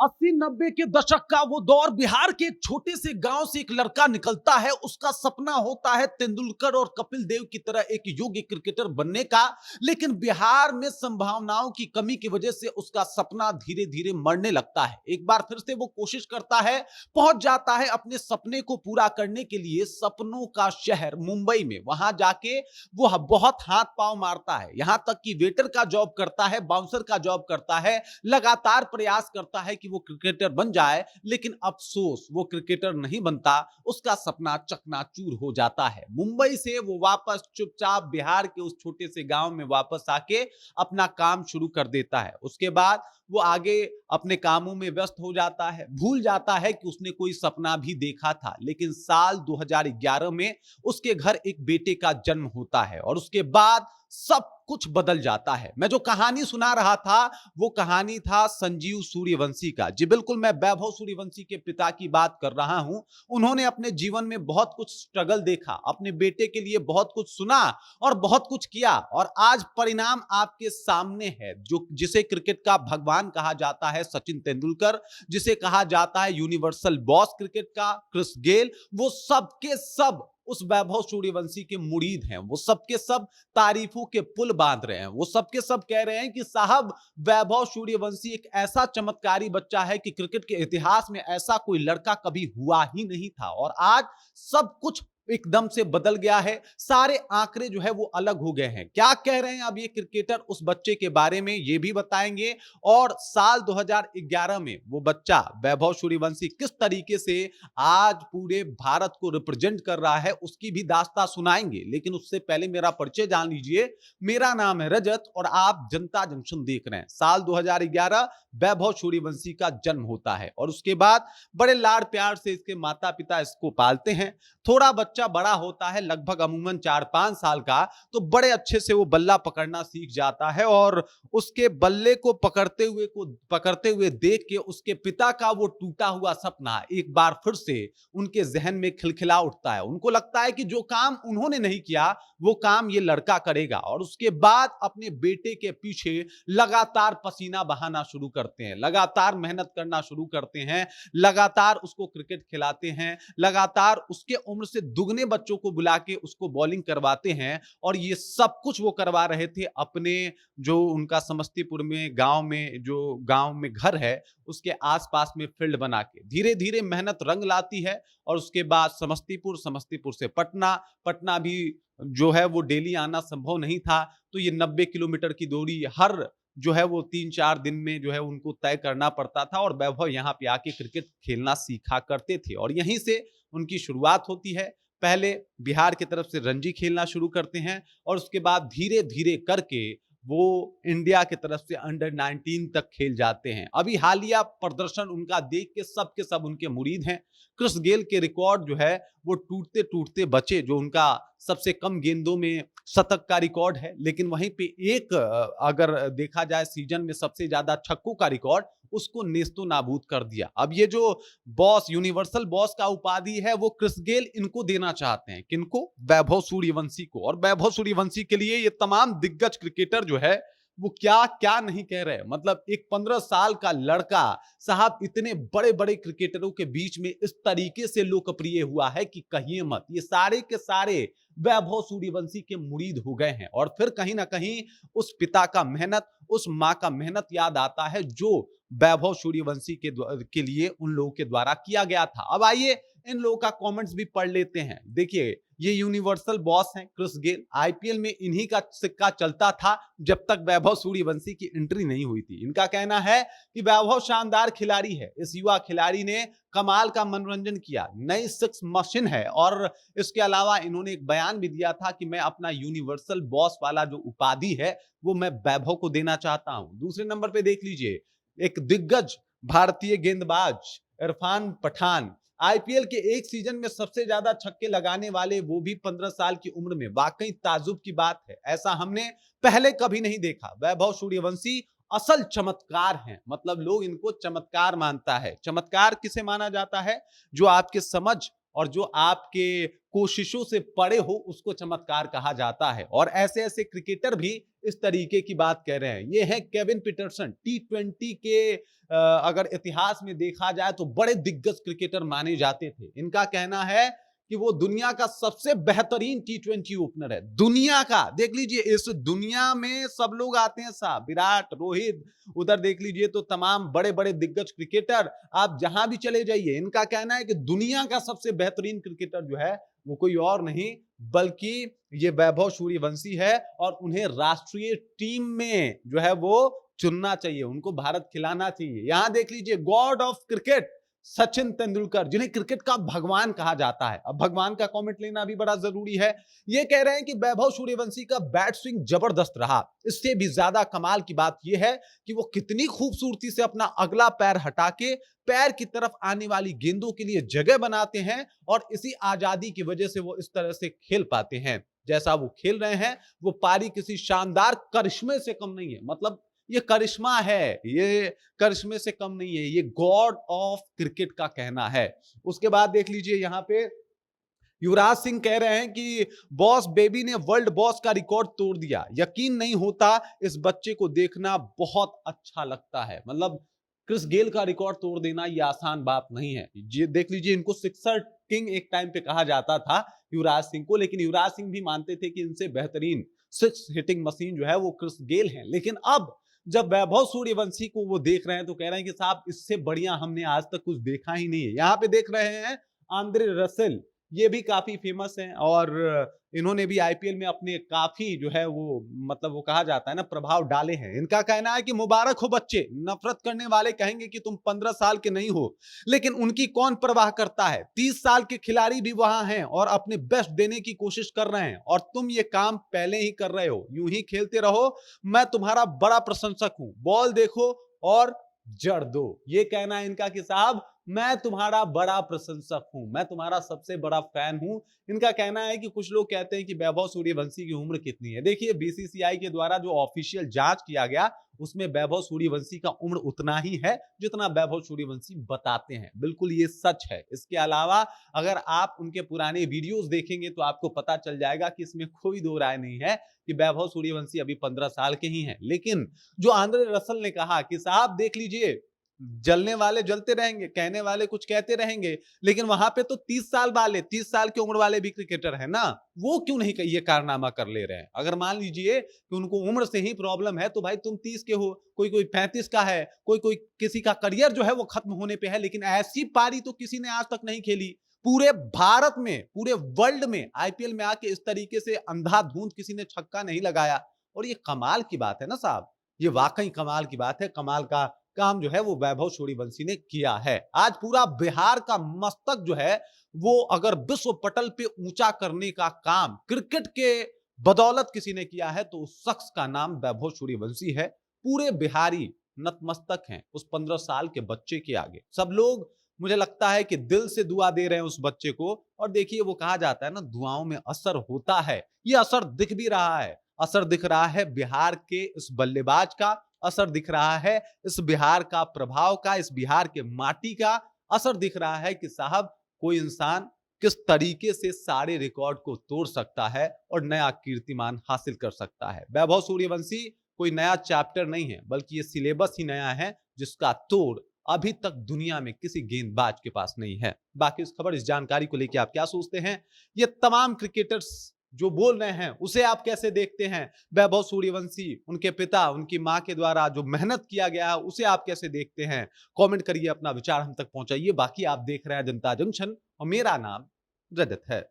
80-90 के दशक का वो दौर, बिहार के एक छोटे से गांव से एक लड़का निकलता है। उसका सपना होता है तेंदुलकर और कपिल देव की तरह एक योग्य क्रिकेटर बनने का, लेकिन बिहार में संभावनाओं की कमी की वजह से उसका सपना धीरे धीरे मरने लगता है। एक बार फिर से वो कोशिश करता है, पहुंच जाता है अपने सपने को पूरा करने के लिए सपनों का शहर मुंबई में। वहां जाके वो बहुत हाथ पांव मारता है, यहां तक कि वेटर का जॉब करता है, बाउंसर का जॉब करता है, लगातार प्रयास करता है कि वो क्रिकेटर बन जाए, लेकिन अफसोस वो क्रिकेटर नहीं बनता। उसका सपना चकनाचूर हो जाता है। मुंबई से वो वापस चुपचाप बिहार के उस छोटे से गांव में वापस आके अपना काम शुरू कर देता है। उसके बाद वो आगे अपने कामों में व्यस्त हो जाता है, भूल जाता है कि उसने कोई सपना भी देखा था। लेकिन साल 2011 में उसके घर एक बेटे का जन्म होता है और उसके बाद सब कुछ बदल जाता है। मैं जो कहानी सुना रहा था वो कहानी था संजीव सूर्यवंशी का। जी बिल्कुल, मैं वैभव सूर्यवंशी के पिता की बात कर रहा हूं। उन्होंने अपने जीवन में बहुत कुछ स्ट्रगल देखा, अपने बेटे के लिए बहुत कुछ सुना और बहुत कुछ किया, और आज परिणाम आपके सामने है। जो जिसे क्रिकेट का भगवान कहा जाता है सचिन तेंदुलकर, जिसे कहा जाता है यूनिवर्सल बॉस क्रिकेट का क्रिस गेल, वो सब के सब उस वैभव सूर्यवंशी के मुरीद हैं। वो सबके सब तारीफों के पुल बांध रहे हैं। वो सबके सब कह रहे हैं कि साहब, वैभव सूर्यवंशी एक ऐसा चमत्कारी बच्चा है कि क्रिकेट के इतिहास में ऐसा कोई लड़का कभी हुआ ही नहीं था। और आज सब कुछ एकदम से बदल गया है। सारे आंकड़े जो है वो अलग हो गए हैं। क्या कह रहे हैं अब ये क्रिकेटर उस बच्चे के बारे में, ये भी बताएंगे। और साल 2011 में वो बच्चा वैभव सूर्यवंशी किस तरीके से आज पूरे भारत को रिप्रेजेंट कर रहा है, उसकी भी दास्तां सुनाएंगे। लेकिन उससे पहले मेरा परिचय जान लीजिए। मेरा नाम है रजत और आप जनता जंक्शन देख रहे हैं। साल 2011 वैभव सूर्यवंशी का जन्म होता है और उसके बाद बड़े लाड़ प्यार से इसके माता पिता इसको पालते हैं। थोड़ा बच्चा बड़ा होता है, लगभग अमूमन 4-5 साल का, तो बड़े अच्छे से वो बल्ला पकड़ना सीख जाता है। और उसके बल्ले को पकड़ते हुए देख के उसके पिता का वो टूटा हुआ सपना एक बार फिर से उनके जहन में खिलखिला उठता है। उनको लगता है कि जो काम उन्होंने नहीं किया वो काम ये लड़का करेगा। और उसके बाद अपने बेटे के पीछे लगातार पसीना बहाना शुरू करते हैं, लगातार मेहनत करना शुरू करते हैं, लगातार उसको क्रिकेट खिलाते हैं, लगातार उसके उम्र से दुगने बच्चों को बुला के उसको बॉलिंग करवाते हैं। और ये सब कुछ वो करवा रहे थे अपने जो उनका समस्तीपुर में गांव में घर है, उसके आसपास में फील्ड बना के। धीरे धीरे मेहनत रंग लाती है और उसके बाद समस्तीपुर से पटना भी जो है वो डेली आना संभव नहीं था। तो ये 90 किलोमीटर की दूरी हर जो है वो 3-4 दिन में जो है उनको तय करना पड़ता था। और वैभव यहाँ पे आके क्रिकेट खेलना सीखा करते थे और यहीं से उनकी शुरुआत होती है। पहले बिहार की तरफ से रणजी खेलना शुरू करते हैं और उसके बाद धीरे धीरे करके वो इंडिया की तरफ से अंडर 19 तक खेल जाते हैं। अभी हालिया प्रदर्शन उनका देख के सब उनके मुरीद हैं। क्रिस गेल के रिकॉर्ड जो है वो टूटते टूटते बचे, जो उनका सबसे कम गेंदों में शतक का रिकॉर्ड है। लेकिन वहीं पे एक अगर देखा जाए सीजन में सबसे ज्यादा छक्कों का रिकॉर्ड, उसको नेस्तो नाबूद कर दिया। अब ये जो बॉस, यूनिवर्सल बॉस का उपाधि है, वो क्रिस गेल इनको देना चाहते हैं। किनको? वैभव सूर्यवंशी को। और वैभव सूर्यवंशी के लिए ये तमाम दिग्गज क्रिकेटर जो है वो क्या क्या नहीं कह रहे। मतलब एक 15 साल का लड़का साहब इतने बड़े बड़े क्रिकेटरों के बीच में इस तरीके से लोकप्रिय हुआ है कि कहिए मत। ये सारे के सारे वैभव सूर्यवंशी के मुरीद हो गए हैं। और फिर कहीं ना कहीं उस पिता का मेहनत, उस माँ का मेहनत याद आता है जो वैभव सूर्यवंशी के लिए उन लोगों के द्वारा किया गया था। अब आइए इन लोगों का कमेंट्स भी पढ़ लेते हैं। देखिए, ये यूनिवर्सल बॉस हैं क्रिस गेल। आईपीएल में इन्हीं का सिक्का चलता था जब तक वैभव सूर्यवंशी की एंट्री नहीं हुई थी। इनका कहना है कि वैभव शानदार खिलाड़ी है, इस युवा खिलाड़ी ने कमाल का मनोरंजन किया, नई सिक्स मशीन है। और इसके अलावा इन्होंने एक बयान भी दिया था कि मैं अपना यूनिवर्सल बॉस वाला जो उपाधि है वो मैं वैभव को देना चाहता हूं। दूसरे नंबर पे देख लीजिए, एक दिग्गज भारतीय गेंदबाज इरफान पठान, आईपीएल के एक सीजन में सबसे ज्यादा छक्के लगाने वाले, वो भी 15 साल की उम्र में। वाकई ताजुब की बात है, ऐसा हमने पहले कभी नहीं देखा। वैभव सूर्यवंशी असल चमत्कार हैं। मतलब लोग इनको चमत्कार मानता है। चमत्कार किसे माना जाता है? जो आपके समझ और जो आपके कोशिशों से परे हो उसको चमत्कार कहा जाता है। और ऐसे ऐसे क्रिकेटर भी इस तरीके की बात कह रहे हैं। ये है केविन पीटरसन, टी20 के अगर इतिहास में देखा जाए तो बड़े दिग्गज क्रिकेटर माने जाते थे। इनका कहना है कि वो दुनिया का सबसे बेहतरीन टी20 ओपनर है, दुनिया का। देख लीजिए, इस दुनिया में सब लोग आते हैं साहब, विराट, रोहित, उधर देख लीजिए तो तमाम बड़े बड़े दिग्गज क्रिकेटर, आप जहां भी चले जाइए, इनका कहना है कि दुनिया का सबसे बेहतरीन क्रिकेटर जो है वो कोई और नहीं बल्कि ये वैभव सूर्यवंशी है। और उन्हें राष्ट्रीय टीम में जो है वो चुनना चाहिए, उनको भारत खिलाना चाहिए। यहां देख लीजिए, God of cricket Sachin Tendulkar, जिन्हें क्रिकेट का भगवान कहा जाता है। अब भगवान का कमेंट लेना भी बड़ा जरूरी है। ये कह रहे हैं कि वैभव सूर्यवंशी का बैट स्विंग जबरदस्त रहा। इससे भी ज्यादा कमाल की बात यह है कि वो कितनी खूबसूरती से अपना अगला पैर हटा के पैर की तरफ आने वाली गेंदों के लिए जगह बनाते हैं, और इसी आजादी की वजह से वो इस तरह से खेल पाते हैं जैसा वो खेल रहे हैं। वो पारी किसी शानदार करिश्मे से कम नहीं है, मतलब ये करिश्मा है, ये करिश्मे से कम नहीं है, ये गॉड ऑफ क्रिकेट का कहना है। उसके बाद देख लीजिए, यहां पे युवराज सिंह कह रहे हैं कि बॉस बेबी ने वर्ल्ड बॉस का रिकॉर्ड तोड़ दिया, यकीन नहीं होता, इस बच्चे को देखना बहुत अच्छा लगता है। मतलब क्रिस गेल का रिकॉर्ड तोड़ देना ये आसान बात नहीं है। ये देख लीजिए, इनको सिक्सर किंग एक टाइम पे कहा जाता था युवराज सिंह को, लेकिन युवराज सिंह भी मानते थे कि इनसे बेहतरीन सिक्स हिटिंग मशीन जो है वो क्रिस गेल है। लेकिन अब जब वैभव सूर्यवंशी को वो देख रहे हैं तो कह रहे हैं कि साहब इससे बढ़िया हमने आज तक कुछ देखा ही नहीं है। यहाँ पे देख रहे हैं आंद्रे रसेल, ये भी काफी फेमस हैं और इन्होंने भी आईपीएल में अपने काफी जो है वो मतलब वो कहा जाता है ना प्रभाव डाले हैं। इनका कहना है कि मुबारक हो बच्चे, नफरत करने वाले कहेंगे कि तुम 15 साल के नहीं हो, लेकिन उनकी कौन परवाह करता है। 30 साल के खिलाड़ी भी वहां हैं और अपने बेस्ट देने की कोशिश कर रहे हैं, और तुम ये काम पहले ही कर रहे हो। यूं ही खेलते रहो, मैं तुम्हारा बड़ा प्रशंसक हूं, बॉल देखो और जड़ दो। ये कहना है इनका कि साहब मैं तुम्हारा बड़ा प्रशंसक हूं, मैं तुम्हारा सबसे बड़ा फैन हूं। इनका कहना है कि कुछ लोग कहते हैं कि वैभव सूर्यवंशी की उम्र कितनी है। देखिए, बीसीसीआई के द्वारा जो ऑफिशियल जांच किया गया उसमें वैभव सूर्यवंशी का उम्र उतना ही है जितना वैभव सूर्यवंशी बताते हैं। बिल्कुल ये सच है। इसके अलावा अगर आप उनके पुराने वीडियोस देखेंगे तो आपको पता चल जाएगा कि इसमें कोई दो राय नहीं है कि वैभव सूर्यवंशी अभी 15 साल के ही हैं। लेकिन जो आंद्रे रसल ने कहा कि साहब देख लीजिए, जलने वाले जलते रहेंगे, कहने वाले कुछ कहते रहेंगे, लेकिन वहां पे तो 30 साल वाले, 30 साल की उम्र वाले भी क्रिकेटर है ना, वो क्यों नहीं ये कारनामा कर ले रहे हैं। अगर मान लीजिए कि उनको उम्र से ही प्रॉब्लम है तो भाई तुम 30 के हो, कोई कोई 35 का है, कोई कोई किसी का करियर जो है वो खत्म होने पे है, लेकिन ऐसी पारी तो किसी ने आज तक नहीं खेली पूरे भारत में, पूरे वर्ल्ड में। आईपीएल में आके इस तरीके से अंधाधुंध किसी ने छक्का नहीं लगाया, और ये कमाल की बात है ना साहब, ये वाकई कमाल की बात है। कमाल का काम जो है वो वैभव सूर्यवंशी ने किया है। आज पूरा बिहार का मस्तक जो है वो अगर विश्व पटल पे ऊंचा करने का काम क्रिकेट के बदौलत किसी ने किया है तो उस शख्स का नाम वैभव सूर्यवंशी है। पूरे बिहारी नतमस्तक हैं उस 15 साल के बच्चे के आगे। सब लोग मुझे लगता है कि दिल से दुआ दे रहे हैं उस बच्चे को। और देखिए, वो कहा जाता है ना, दुआओं में असर होता है, ये असर दिख भी रहा है। असर दिख रहा है बिहार के इस बल्लेबाज का, असर दिख रहा है इस बिहार का प्रभाव का, इस बिहार के माटी का। असर दिख रहा है कि साहब कोई इंसान किस तरीके से सारे रिकॉर्ड को तोड़ सकता है और नया कीर्तिमान हासिल कर सकता है। वैभव सूर्यवंशी कोई नया चैप्टर नहीं है, बल्कि ये सिलेबस ही नया है जिसका तोड़ अभी तक दुनिया में किसी गेंदबाज के पास नहीं है। बाकी इस खबर, इस जानकारी को लेकर आप क्या सोचते हैं? ये तमाम क्रिकेटर्स जो बोल रहे हैं उसे आप कैसे देखते हैं? वैभव सूर्यवंशी, उनके पिता, उनकी मां के द्वारा जो मेहनत किया गया है उसे आप कैसे देखते हैं? कमेंट करिए, अपना विचार हम तक पहुंचाइए। बाकी आप देख रहे हैं जनता जंक्शन और मेरा नाम रजत है।